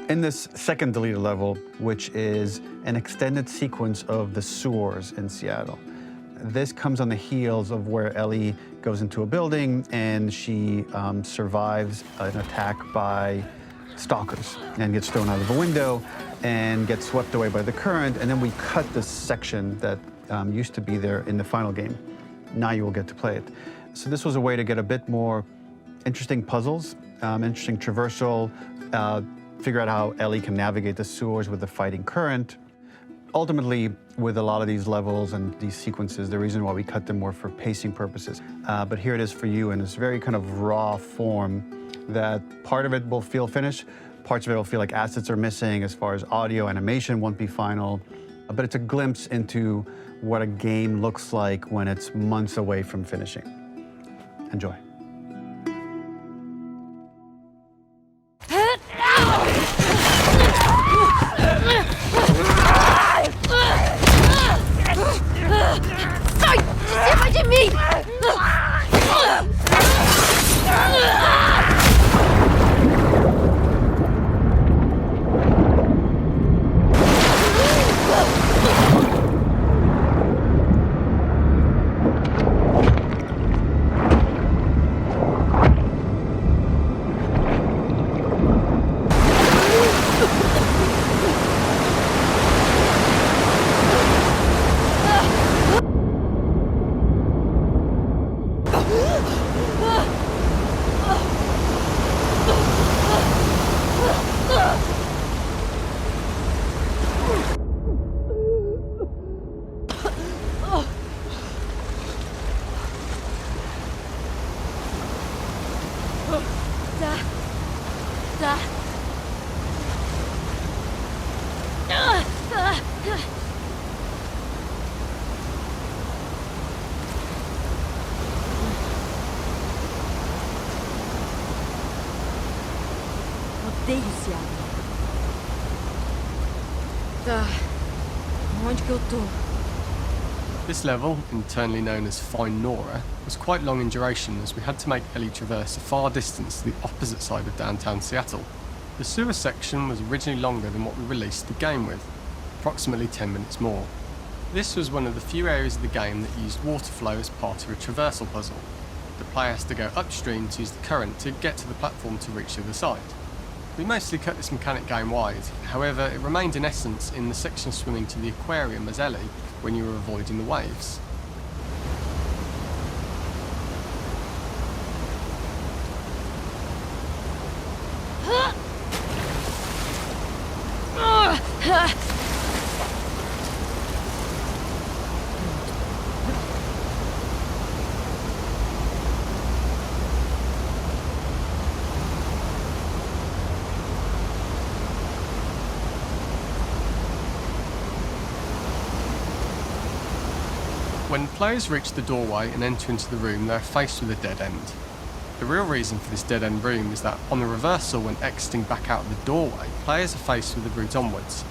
In this second deleted level, which is an extended sequence of the sewers in Seattle, this comes on the heels of where Ellie goes into a building and she survives an attack by stalkers and gets thrown out of a window and gets swept away by the current. And then we cut this section that used to be there in the final game. Now you will get to play it. So this was a way to get a bit more interesting puzzles, interesting traversal, figure out how Ellie can navigate the sewers with the fighting current. Ultimately, with a lot of these levels and these sequences, the reason why we cut them were for pacing purposes. But here it is for you in this very kind of raw form that part of it will feel finished, parts of it will feel like assets are missing as far as audio, animation won't be final, but it's a glimpse into what a game looks like when it's months away from finishing. Enjoy. Sai! Cima de mim! Odeio Seattle. Tá. Onde que eu tô? This level, internally known as Find Nora, was quite long in duration as we had to make Ellie traverse a far distance to the opposite side of downtown Seattle. The sewer section was originally longer than what we released the game with, approximately 10 minutes more. This was one of the few areas of the game that used water flow as part of a traversal puzzle. The player has to go upstream to use the current to get to the platform to reach the other side. We mostly cut this mechanic game-wide, however it remained in essence in the section swimming to the aquarium as Ellie when you were avoiding the waves. When players reach the doorway and enter into the room, they're faced with a dead end. The real reason for this dead end room is that on the reversal, when exiting back out of the doorway, players are faced with the route onwards.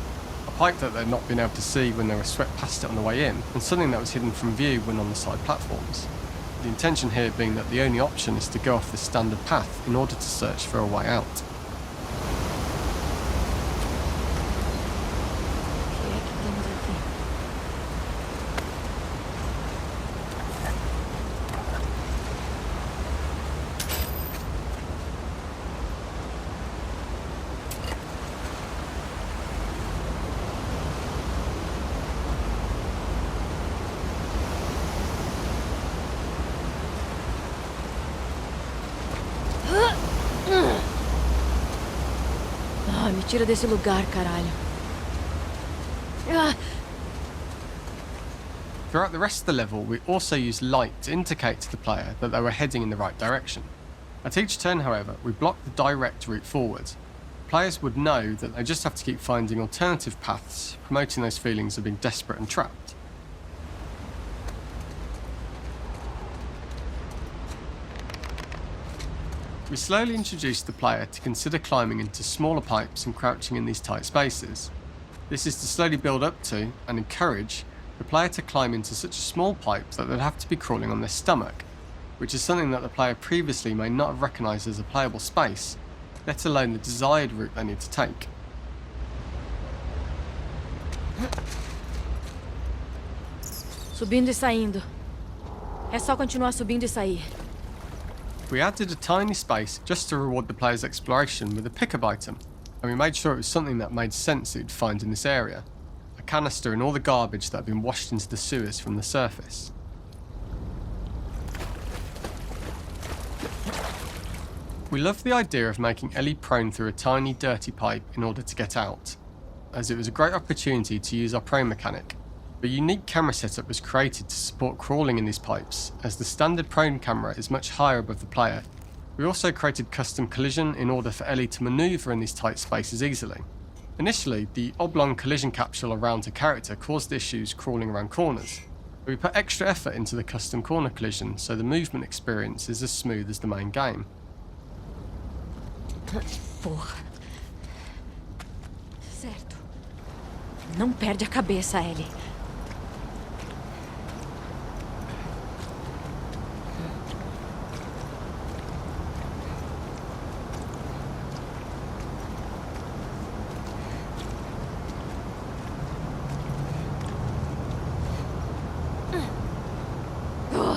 A pipe that they'd not been able to see when they were swept past it on the way in, and something that was hidden from view when on the side platforms. The intention here being that the only option is to go off the standard path in order to search for a way out. Me tira desse lugar, caralho. Throughout the rest of the level, we also used light to indicate to the player that they were heading in the right direction. At each turn, however, we blocked the direct route forward. Players would know that they just have to keep finding alternative paths, promoting those feelings of being desperate and trapped. We slowly introduced the player to consider climbing into smaller pipes and crouching in these tight spaces. This is to slowly build up to, and encourage, the player to climb into such a small pipe that they'd have to be crawling on their stomach, which is something that the player previously may not have recognised as a playable space, let alone the desired route they need to take. Subindo e saindo. É só continuar subindo e sair. We added a tiny space just to reward the player's exploration with a pickup item, and we made sure it was something that made sense that you'd find in this area. A canister and all the garbage that had been washed into the sewers from the surface. We loved the idea of making Ellie prone through a tiny dirty pipe in order to get out, as it was a great opportunity to use our prone mechanic. A unique camera setup was created to support crawling in these pipes, as the standard prone camera is much higher above the player. We also created custom collision in order for Ellie to manoeuvre in these tight spaces easily. Initially, the oblong collision capsule around her character caused issues crawling around corners. We put extra effort into the custom corner collision so the movement experience is as smooth as the main game. Porra. Certo. Não perde a cabeça, Ellie.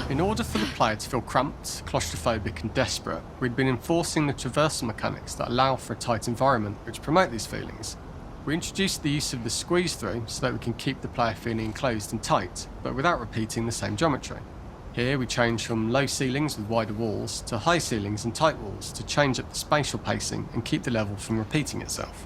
In order for the player to feel cramped, claustrophobic and desperate, we'd been enforcing the traversal mechanics that allow for a tight environment which promote these feelings. We introduced the use of the squeeze through so that we can keep the player feeling enclosed and tight, but without repeating the same geometry. Here we change from low ceilings with wider walls to high ceilings and tight walls to change up the spatial pacing and keep the level from repeating itself.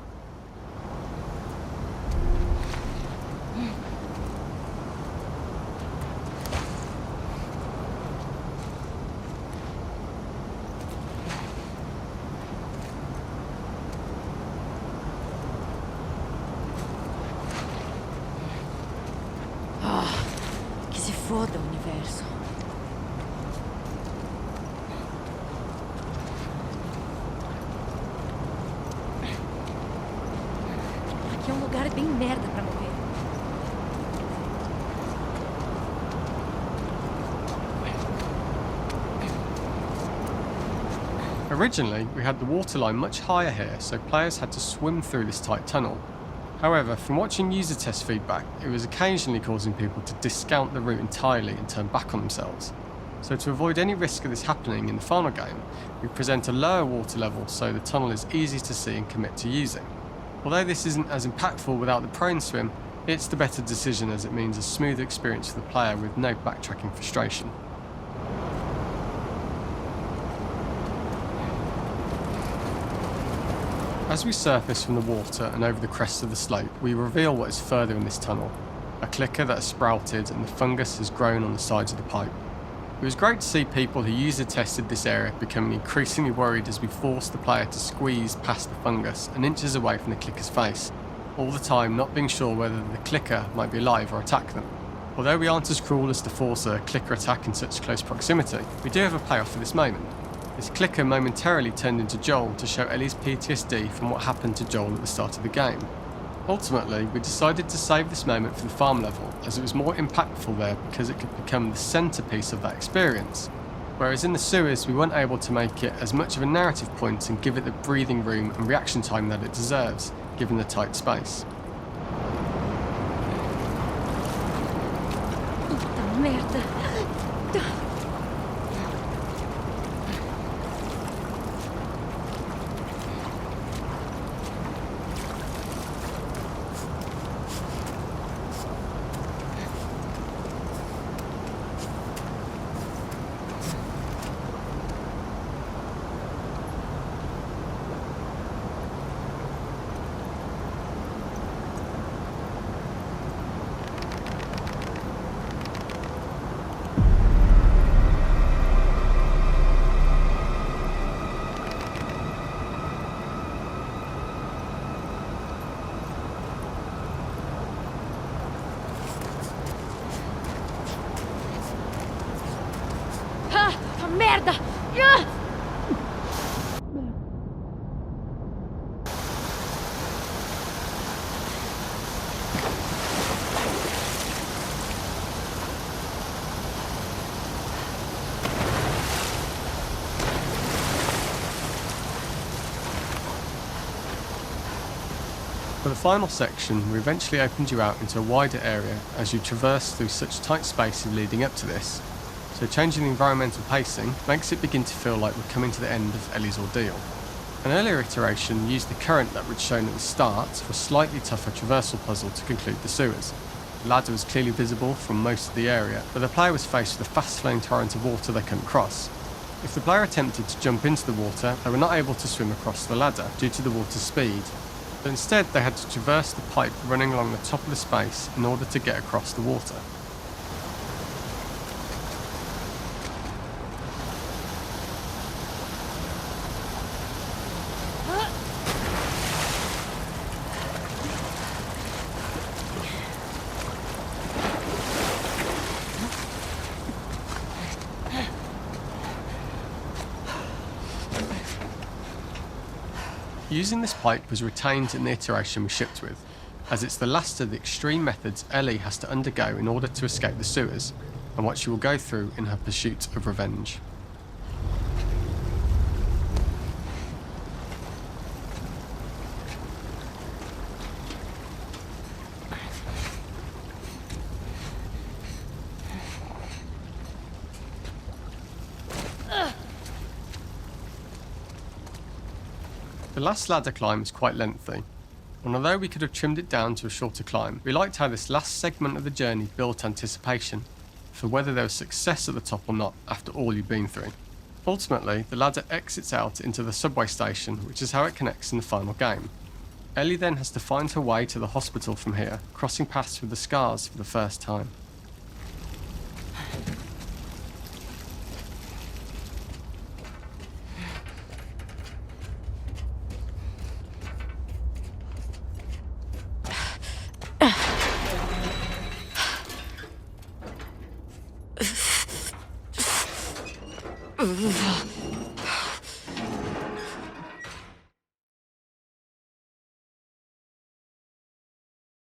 Que se foda o universo. Aqui é um lugar bem merda pra morrer. Originally, we had the waterline much higher here, so players had to swim through this tight tunnel. However, from watching user test feedback, it was occasionally causing people to discount the route entirely and turn back on themselves. So to avoid any risk of this happening in the final game, we present a lower water level so the tunnel is easy to see and commit to using. Although this isn't as impactful without the prone swim, it's the better decision as it means a smoother experience for the player with no backtracking frustration. As we surface from the water and over the crest of the slope, we reveal what is further in this tunnel. A clicker that has sprouted and the fungus has grown on the sides of the pipe. It was great to see people who user tested this area becoming increasingly worried as we forced the player to squeeze past the fungus and inches away from the clicker's face, all the time not being sure whether the clicker might be alive or attack them. Although we aren't as cruel as to force a clicker attack in such close proximity, we do have a payoff for this moment. This clicker momentarily turned into Joel to show Ellie's PTSD from what happened to Joel at the start of the game. Ultimately, we decided to save this moment for the farm level, as it was more impactful there because it could become the centrepiece of that experience. Whereas in the sewers, we weren't able to make it as much of a narrative point and give it the breathing room and reaction time that it deserves, given the tight space. Puta merda. Merda! For the final section, we eventually opened you out into a wider area as you traverse through such tight spaces leading up to this, so changing the environmental pacing makes it begin to feel like we're coming to the end of Ellie's ordeal. An earlier iteration used the current that we'd shown at the start for a slightly tougher traversal puzzle to conclude the sewers. The ladder was clearly visible from most of the area, but the player was faced with a fast-flowing torrent of water they couldn't cross. If the player attempted to jump into the water, they were not able to swim across the ladder due to the water's speed, but instead they had to traverse the pipe running along the top of the space in order to get across the water. Using this pipe was retained in the iteration we shipped with, as it's the last of the extreme methods Ellie has to undergo in order to escape the sewers, and what she will go through in her pursuit of revenge. The last ladder climb is quite lengthy, and although we could have trimmed it down to a shorter climb, we liked how this last segment of the journey built anticipation for whether there was success at the top or not after all you've been through. Ultimately, the ladder exits out into the subway station, which is how it connects in the final game. Ellie then has to find her way to the hospital from here, crossing paths with the scars for the first time.